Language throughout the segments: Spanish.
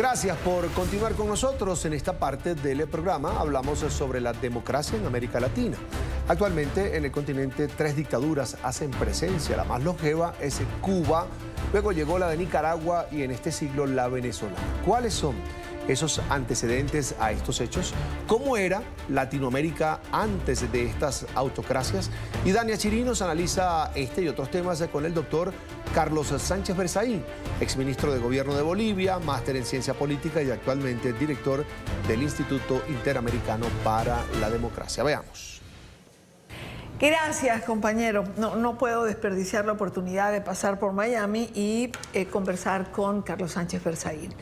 Gracias por continuar con nosotros. En esta parte del programa hablamos sobre la democracia en América Latina. Actualmente en el continente 3 dictaduras hacen presencia. La más longeva es Cuba, luego llegó la de Nicaragua y en este siglo la venezolana. ¿Cuáles son esos antecedentes a estos hechos? ¿Cómo era Latinoamérica antes de estas autocracias? Y Dania Chirinos analiza este y otros temas con el doctor Carlos Sánchez Berzaín, exministro de Gobierno de Bolivia, máster en Ciencia Política y actualmente director del Instituto Interamericano para la Democracia. Veamos. Gracias, compañero. No puedo desperdiciar la oportunidad de pasar por Miami y conversar con Carlos Sánchez Berzaín.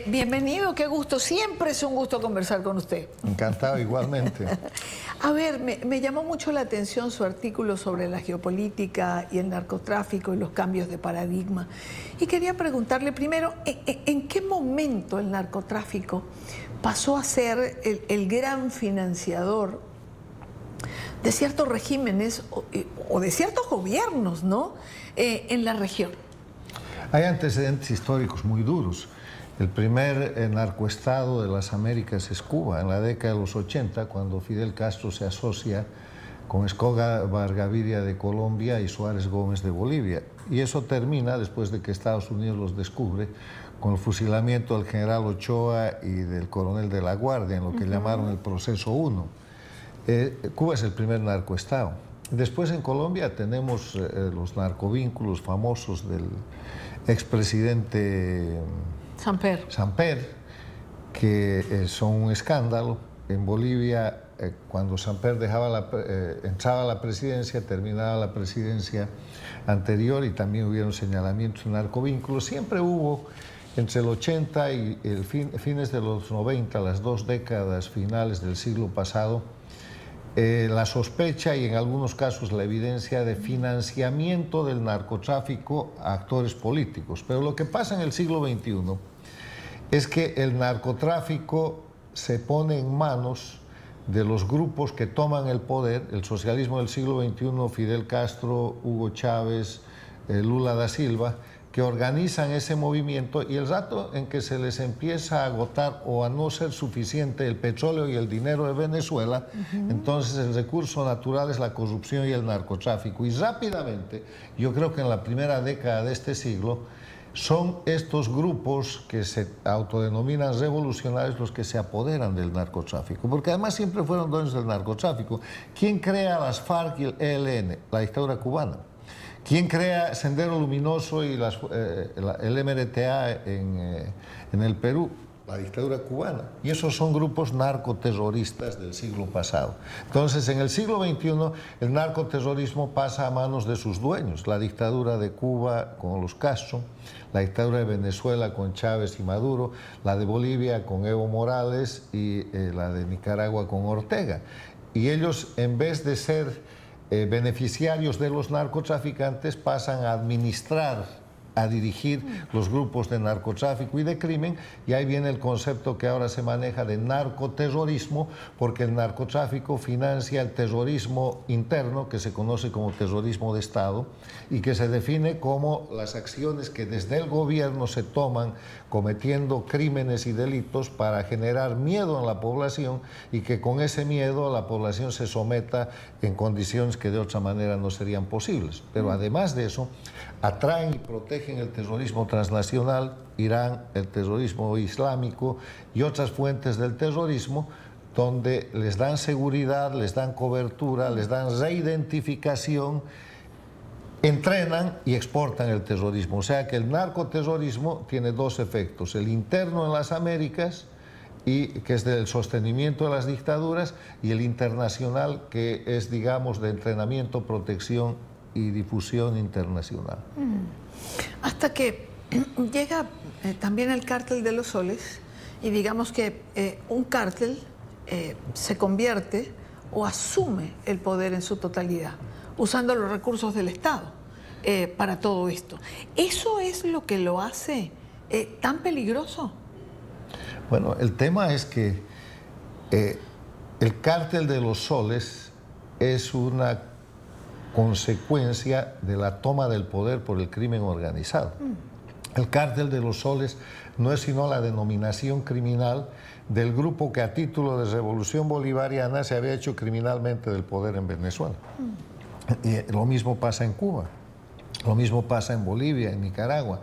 Bienvenido, qué gusto. Siempre es un gusto conversar con usted. Encantado, igualmente. A ver, me llamó mucho la atención su artículo sobre la geopolítica y el narcotráfico y los cambios de paradigma. Y quería preguntarle primero, ¿en qué momento el narcotráfico pasó a ser el gran financiador de ciertos regímenes o de ciertos gobiernos, ¿no?, en la región? Hay antecedentes históricos muy duros. El primer narcoestado de las Américas es Cuba, en la década de los 80, cuando Fidel Castro se asocia con Escobar Gaviria de Colombia y Suárez Gómez de Bolivia. Y eso termina, después de que Estados Unidos los descubre, con el fusilamiento del general Ochoa y del coronel de la Guardia, en lo que llamaron el Proceso 1. Cuba es el primer narcoestado. Después en Colombia tenemos los narcovínculos famosos del expresidente Samper, que son un escándalo. En Bolivia, cuando Samper entraba a la presidencia, terminaba la presidencia anterior y también hubieron señalamientos de narcovínculos. Siempre hubo, entre el 80 y fines de los 90, las 2 décadas finales del siglo pasado, la sospecha y en algunos casos la evidencia de financiamiento del narcotráfico a actores políticos. Pero lo que pasa en el siglo XXI es que el narcotráfico se pone en manos de los grupos que toman el poder, el socialismo del siglo XXI, Fidel Castro, Hugo Chávez, Lula da Silva, que organizan ese movimiento, y el rato en que se les empieza a agotar o a no ser suficiente el petróleo y el dinero de Venezuela, entonces el recurso natural es la corrupción y el narcotráfico. Y rápidamente, yo creo que en la primera década de este siglo, son estos grupos que se autodenominan revolucionarios los que se apoderan del narcotráfico, porque además siempre fueron dueños del narcotráfico. ¿Quién crea las FARC y el ELN? La dictadura cubana. ¿Quién crea Sendero Luminoso y el MRTA en el Perú? La dictadura cubana. Y esos son grupos narcoterroristas del siglo pasado. Entonces, en el siglo XXI, el narcoterrorismo pasa a manos de sus dueños. La dictadura de Cuba con los Castro, la dictadura de Venezuela con Chávez y Maduro, la de Bolivia con Evo Morales y la de Nicaragua con Ortega. Y ellos, en vez de ser beneficiarios de los narcotraficantes, pasan a administrar, a dirigir los grupos de narcotráfico y de crimen, y ahí viene el concepto que ahora se maneja de narcoterrorismo, porque el narcotráfico financia el terrorismo interno, que se conoce como terrorismo de Estado, y que se define como las acciones que desde el gobierno se toman cometiendo crímenes y delitos para generar miedo en la población, y que con ese miedo la población se someta en condiciones que de otra manera no serían posibles. Pero además de eso, atraen y protegen el terrorismo transnacional, Irán, el terrorismo islámico y otras fuentes del terrorismo, donde les dan seguridad, les dan cobertura, les dan reidentificación, entrenan y exportan el terrorismo. O sea que el narcoterrorismo tiene 2 efectos: el interno en las Américas, que es del sostenimiento de las dictaduras, y el internacional, que es, digamos, de entrenamiento, protección y difusión internacional. Hasta que llega también el cártel de los soles, y digamos que un cártel se convierte o asume el poder en su totalidad, usando los recursos del Estado para todo esto. ¿Eso es lo que lo hace tan peligroso? Bueno, el tema es que el cártel de los soles es una consecuencia de la toma del poder por el crimen organizado. El Cártel de los Soles no es sino la denominación criminal del grupo que a título de revolución bolivariana se había hecho criminalmente del poder en Venezuela. Y lo mismo pasa en Cuba, lo mismo pasa en Bolivia, en Nicaragua.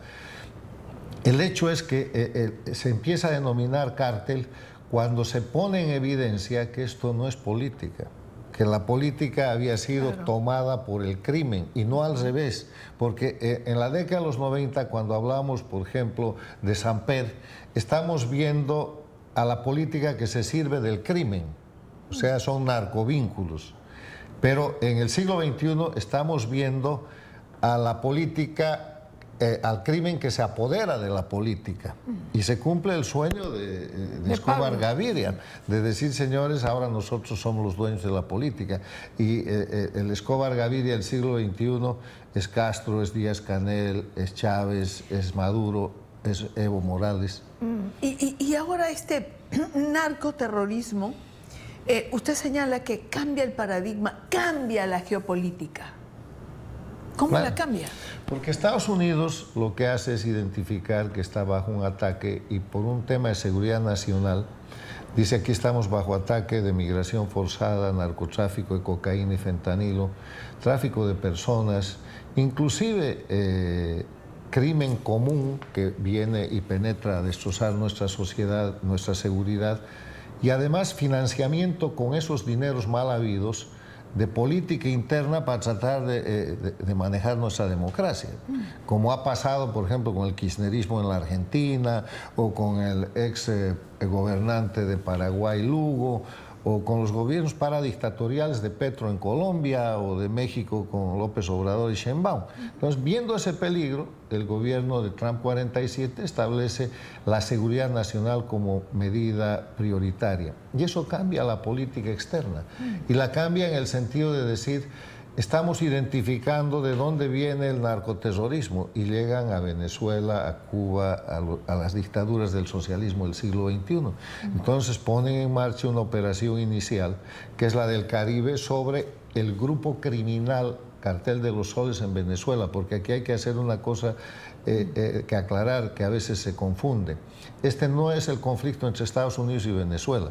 El hecho es que se empieza a denominar cártel cuando se pone en evidencia que esto no es política, que la política había sido tomada por el crimen y no al revés, porque en la década de los 90, cuando hablamos, por ejemplo, de Samper, estamos viendo a la política que se sirve del crimen, o sea, son narcovínculos. Pero en el siglo XXI estamos viendo a la política, al crimen que se apodera de la política. Y se cumple el sueño de Escobar Gaviria, de decir, señores, ahora nosotros somos los dueños de la política. Y el Escobar Gaviria del siglo XXI es Castro, es Díaz-Canel, es Chávez, es Maduro, es Evo Morales. Y ahora este narcoterrorismo, usted señala que cambia el paradigma, cambia la geopolítica. ¿Cómo la cambia? Porque Estados Unidos lo que hace es identificar que está bajo un ataque y por un tema de seguridad nacional, dice aquí estamos bajo ataque de migración forzada, narcotráfico de cocaína y fentanilo, tráfico de personas, inclusive crimen común que viene y penetra a destrozar nuestra sociedad, nuestra seguridad, y además financiamiento con esos dineros mal habidos de política interna para tratar de manejar nuestra democracia, como ha pasado, por ejemplo, con el kirchnerismo en la Argentina, o con el ex gobernante de Paraguay, Lugo, o con los gobiernos paradictatoriales de Petro en Colombia, o de México con López Obrador y Sheinbaum. Entonces, viendo ese peligro, el gobierno de Trump 47 establece la seguridad nacional como medida prioritaria. Y eso cambia la política externa. Y la cambia en el sentido de decir, estamos identificando de dónde viene el narcoterrorismo, y llegan a Venezuela, a Cuba, a las dictaduras del socialismo del siglo XXI. Entonces ponen en marcha una operación inicial, que es la del Caribe, sobre el grupo criminal Cartel de los Soles en Venezuela, porque aquí hay que hacer una cosa que aclarar, que a veces se confunde. Este no es el conflicto entre Estados Unidos y Venezuela.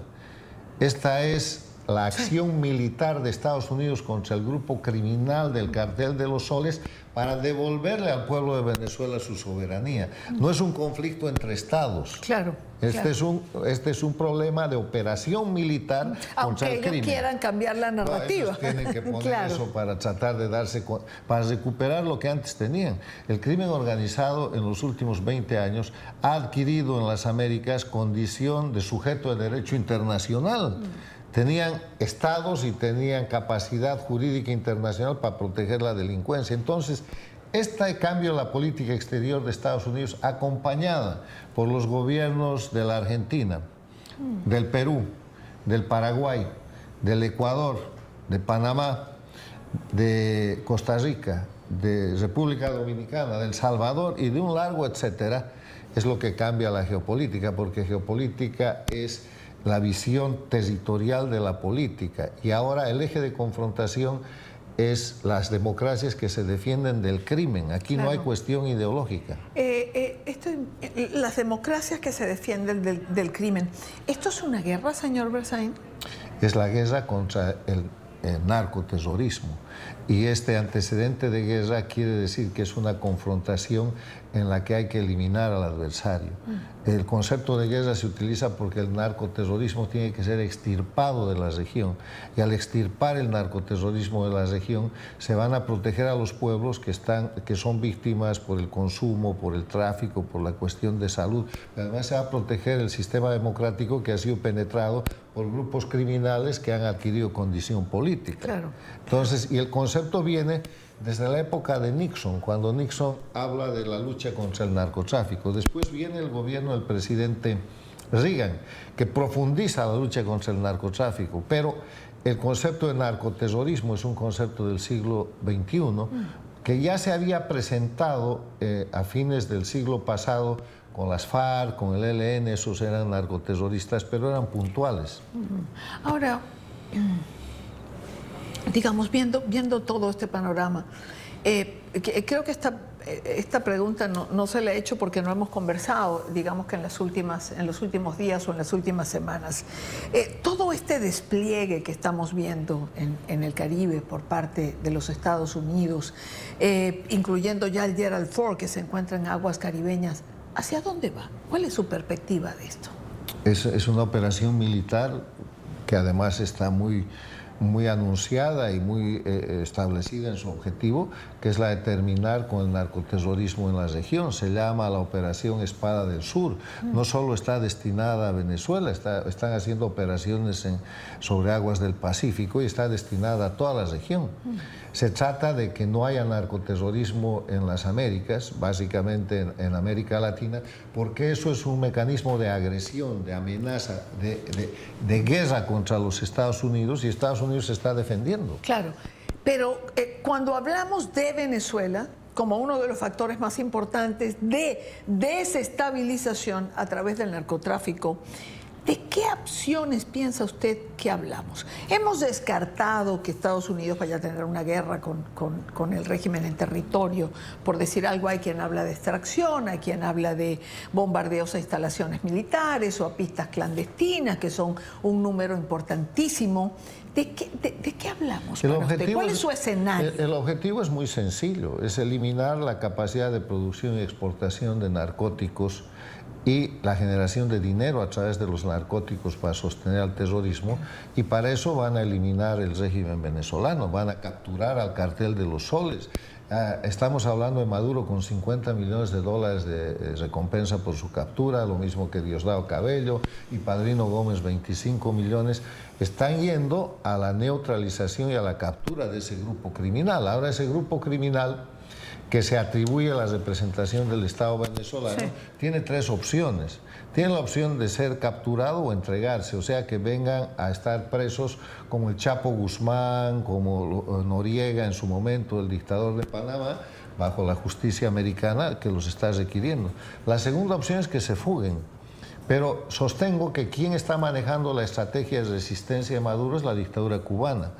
Esta es la acción militar de Estados Unidos contra el grupo criminal del Cartel de los Soles para devolverle al pueblo de Venezuela su soberanía. No es un conflicto entre estados. Claro. Este es un problema de operación militar contra el crimen. Aunque ellos quieran cambiar la narrativa. Ellos tienen que poner eso para tratar de para recuperar lo que antes tenían. El crimen organizado en los últimos 20 años ha adquirido en las Américas condición de sujeto de derecho internacional. Tenían estados y tenían capacidad jurídica internacional para proteger la delincuencia. Entonces, este cambio en la política exterior de Estados Unidos, acompañada por los gobiernos de la Argentina, del Perú, del Paraguay, del Ecuador, de Panamá, de Costa Rica, de República Dominicana, de El Salvador y de un largo etcétera, es lo que cambia la geopolítica, porque geopolítica es la visión territorial de la política, y ahora el eje de confrontación es las democracias que se defienden del crimen. Aquí no hay cuestión ideológica. Las democracias que se defienden del crimen. ¿Esto es una guerra, señor Berzaín? Es la guerra contra el narcoterrorismo. Y este antecedente de guerra quiere decir que es una confrontación en la que hay que eliminar al adversario. El concepto de guerra se utiliza porque el narcoterrorismo tiene que ser extirpado de la región, y al extirpar el narcoterrorismo de la región se van a proteger a los pueblos que son víctimas por el consumo, por el tráfico, por la cuestión de salud. Pero además se va a proteger el sistema democrático que ha sido penetrado por grupos criminales que han adquirido condición política. Claro. Entonces, y el concepto viene desde la época de Nixon, cuando Nixon habla de la lucha contra el narcotráfico. Después viene el gobierno del presidente Reagan, que profundiza la lucha contra el narcotráfico, pero el concepto de narcoterrorismo es un concepto del siglo XXI, que ya se había presentado a fines del siglo pasado con las FARC, con el ELN. Esos eran narcoterroristas, pero eran puntuales. Ahora, digamos, viendo todo este panorama, creo que esta pregunta no se la he hecho porque no hemos conversado, digamos que en los últimos días o en las últimas semanas. Todo este despliegue que estamos viendo en el Caribe por parte de los Estados Unidos, incluyendo ya el Gerald Ford, que se encuentra en aguas caribeñas, ¿hacia dónde va? ¿Cuál es su perspectiva de esto? Es una operación militar que además está muy anunciada y muy establecida en su objetivo, que es la de terminar con el narcoterrorismo en la región. Se llama la Operación Espada del Sur. No solo está destinada a Venezuela, están haciendo operaciones sobre aguas del Pacífico y está destinada a toda la región. Se trata de que no haya narcoterrorismo en las Américas, básicamente en América Latina, porque eso es un mecanismo de agresión, de amenaza, de guerra contra los Estados Unidos, y Estados Unidos se está defendiendo. Claro, pero cuando hablamos de Venezuela como uno de los factores más importantes de desestabilización a través del narcotráfico, ¿de qué opciones piensa usted que hablamos? Hemos descartado que Estados Unidos vaya a tener una guerra con el régimen en territorio. Por decir algo, hay quien habla de extracción, hay quien habla de bombardeos a instalaciones militares o a pistas clandestinas, que son un número importantísimo. ¿De qué hablamos para usted? ¿Cuál es su escenario? El objetivo es muy sencillo, es eliminar la capacidad de producción y exportación de narcóticos y la generación de dinero a través de los narcóticos para sostener al terrorismo, y para eso van a eliminar el régimen venezolano, van a capturar al cartel de los soles. Estamos hablando de Maduro con $50 millones de recompensa por su captura, lo mismo que Diosdado Cabello y Padrino Gómez, 25 millones. Están yendo a la neutralización y a la captura de ese grupo criminal. Ahora ese grupo criminal, que se atribuye a la representación del Estado venezolano, sí, tiene tres opciones. Tiene la opción de ser capturado o entregarse, o sea, que vengan a estar presos como el Chapo Guzmán, como Noriega en su momento, el dictador de Panamá, bajo la justicia americana que los está requiriendo. La segunda opción es que se fuguen, pero sostengo que quien está manejando la estrategia de resistencia de Maduro es la dictadura cubana.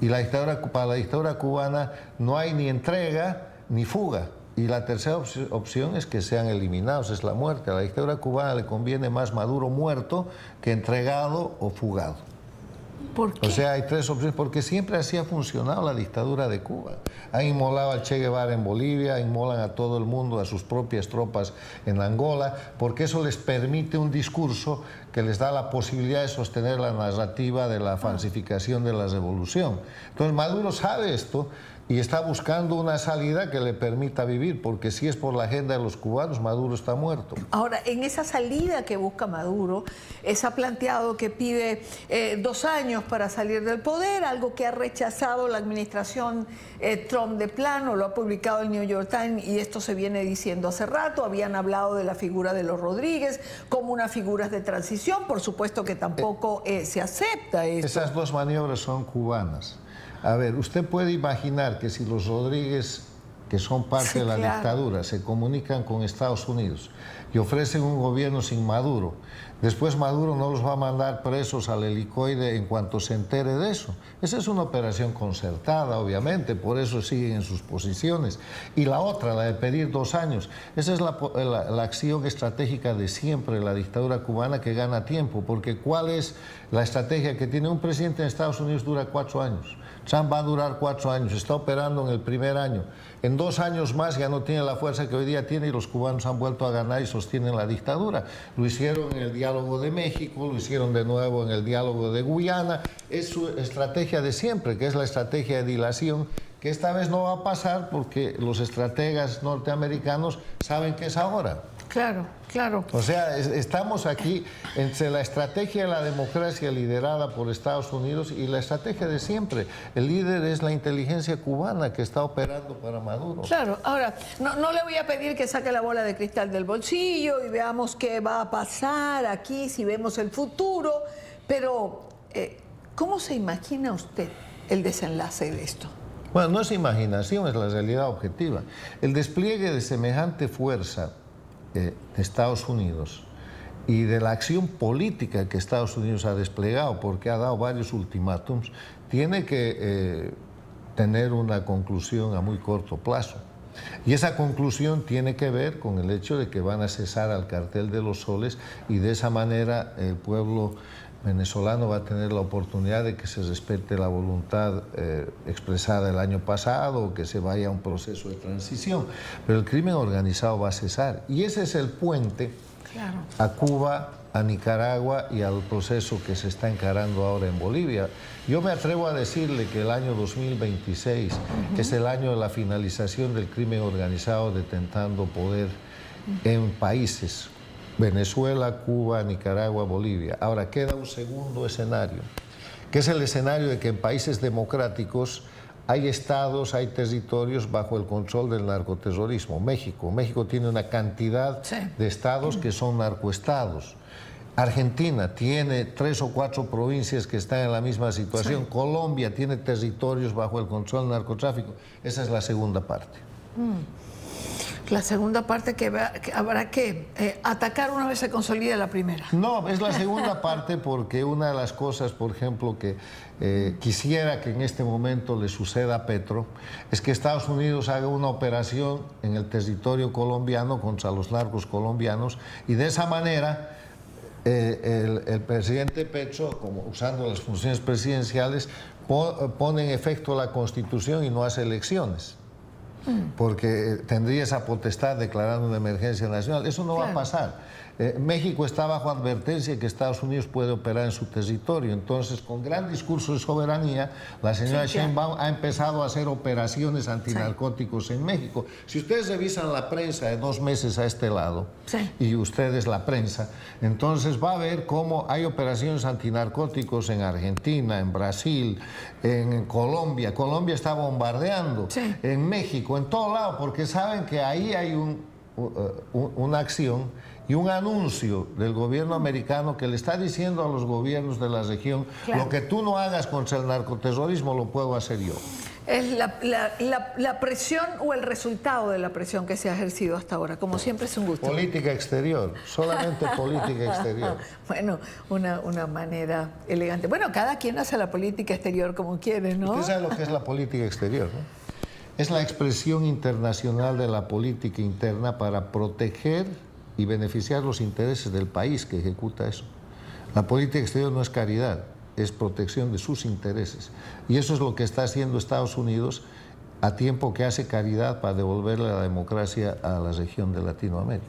Y para la dictadura cubana no hay ni entrega ni fuga. Y la tercera opción es que sean eliminados, es la muerte. A la dictadura cubana le conviene más Maduro muerto que entregado o fugado. ¿Por qué? O sea, hay tres opciones, porque siempre así ha funcionado la dictadura de Cuba. Han inmolado al Che Guevara en Bolivia, inmolan a todo el mundo, a sus propias tropas en Angola, porque eso les permite un discurso que les da la posibilidad de sostener la narrativa de la falsificación de la revolución. Entonces Maduro sabe esto y está buscando una salida que le permita vivir, porque si es por la agenda de los cubanos, Maduro está muerto. Ahora, en esa salida que busca Maduro, se ha planteado que pide 2 años para salir del poder, algo que ha rechazado la administración Trump de plano, lo ha publicado el New York Times, y esto se viene diciendo hace rato. Habían hablado de la figura de los Rodríguez como unas figuras de transición, por supuesto que tampoco se acepta esto. Esas dos maniobras son cubanas. A ver, usted puede imaginar que si los Rodríguez, que son parte de la dictadura, se comunican con Estados Unidos y ofrecen un gobierno sin Maduro, después Maduro no los va a mandar presos al helicoide en cuanto se entere de eso. Esa es una operación concertada, obviamente, por eso siguen en sus posiciones. Y la otra, la de pedir 2 años, esa es la acción estratégica de siempre de la dictadura cubana, que gana tiempo, porque ¿cuál es la estrategia que tiene un presidente en Estados Unidos? Dura 4 años. Trump va a durar 4 años, está operando en el primer año. En 2 años más ya no tiene la fuerza que hoy día tiene, y los cubanos han vuelto a ganar y sostienen la dictadura. Lo hicieron en el diálogo de México, lo hicieron de nuevo en el diálogo de Guyana. Es su estrategia de siempre, que es la estrategia de dilación, que esta vez no va a pasar porque los estrategas norteamericanos saben que es ahora. Claro, claro. O sea, estamos aquí entre la estrategia de la democracia liderada por Estados Unidos y la estrategia de siempre. El líder es la inteligencia cubana que está operando para Maduro. Claro, ahora, no le voy a pedir que saque la bola de cristal del bolsillo y veamos qué va a pasar aquí, si vemos el futuro, pero ¿cómo se imagina usted el desenlace de esto? Bueno, no es imaginación, es la realidad objetiva. El despliegue de semejante fuerza de Estados Unidos y de la acción política que Estados Unidos ha desplegado, porque ha dado varios ultimátums, tiene que tener una conclusión a muy corto plazo. Y esa conclusión tiene que ver con el hecho de que van a cesar al cartel de los soles y de esa manera el pueblo venezolano va a tener la oportunidad de que se respete la voluntad expresada el año pasado, que se vaya a un proceso de transición. Pero el crimen organizado va a cesar y ese es el puente a Cuba, a Nicaragua y al proceso que se está encarando ahora en Bolivia. Yo me atrevo a decirle que el año 2026 es el año de la finalización del crimen organizado detentando poder en países Venezuela, Cuba, Nicaragua, Bolivia. Ahora queda un segundo escenario, que es el escenario de que en países democráticos hay estados, hay territorios bajo el control del narcoterrorismo. México tiene una cantidad de estados que son narcoestados. Argentina tiene 3 o 4 provincias que están en la misma situación. Colombia tiene territorios bajo el control del narcotráfico. Esa es la segunda parte. La segunda parte que habrá que atacar una vez se consolida la primera. No, es la segunda parte porque una de las cosas, por ejemplo, que quisiera que en este momento le suceda a Petro, es que Estados Unidos haga una operación en el territorio colombiano contra los narcos colombianos y de esa manera el presidente Petro, como usando las funciones presidenciales, pone en efecto la Constitución y no hace elecciones. Porque tendría esa potestad declarando una emergencia nacional. Eso no va a pasar. México está bajo advertencia que Estados Unidos puede operar en su territorio. Entonces, con gran discurso de soberanía, la señora Sheinbaum ha empezado a hacer operaciones antinarcóticos en México. Si ustedes revisan la prensa de 2 meses a este lado, y ustedes la prensa, entonces va a ver cómo hay operaciones antinarcóticos en Argentina, en Brasil, en Colombia. Colombia está bombardeando, en México, en todo lado, porque saben que ahí hay una acción y un anuncio del gobierno americano que le está diciendo a los gobiernos de la región, lo que tú no hagas contra el narcoterrorismo lo puedo hacer yo. Es la presión o el resultado de la presión que se ha ejercido hasta ahora. Como siempre es un gusto. Política exterior, solamente política exterior. Bueno, una manera elegante. Bueno, cada quien hace la política exterior como quiere, ¿no? Usted sabe lo que es la política exterior, ¿no? Es la expresión internacional de la política interna para proteger y beneficiar los intereses del país que ejecuta eso. La política exterior no es caridad, es protección de sus intereses. Y eso es lo que está haciendo Estados Unidos a tiempo que hace caridad para devolverle la democracia a la región de Latinoamérica.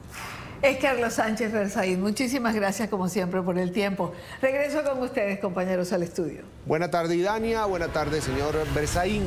Es Carlos Sánchez Berzaín. Muchísimas gracias, como siempre, por el tiempo. Regreso con ustedes, compañeros, al estudio. Buena tarde, Idania. Buena tarde, señor Berzaín.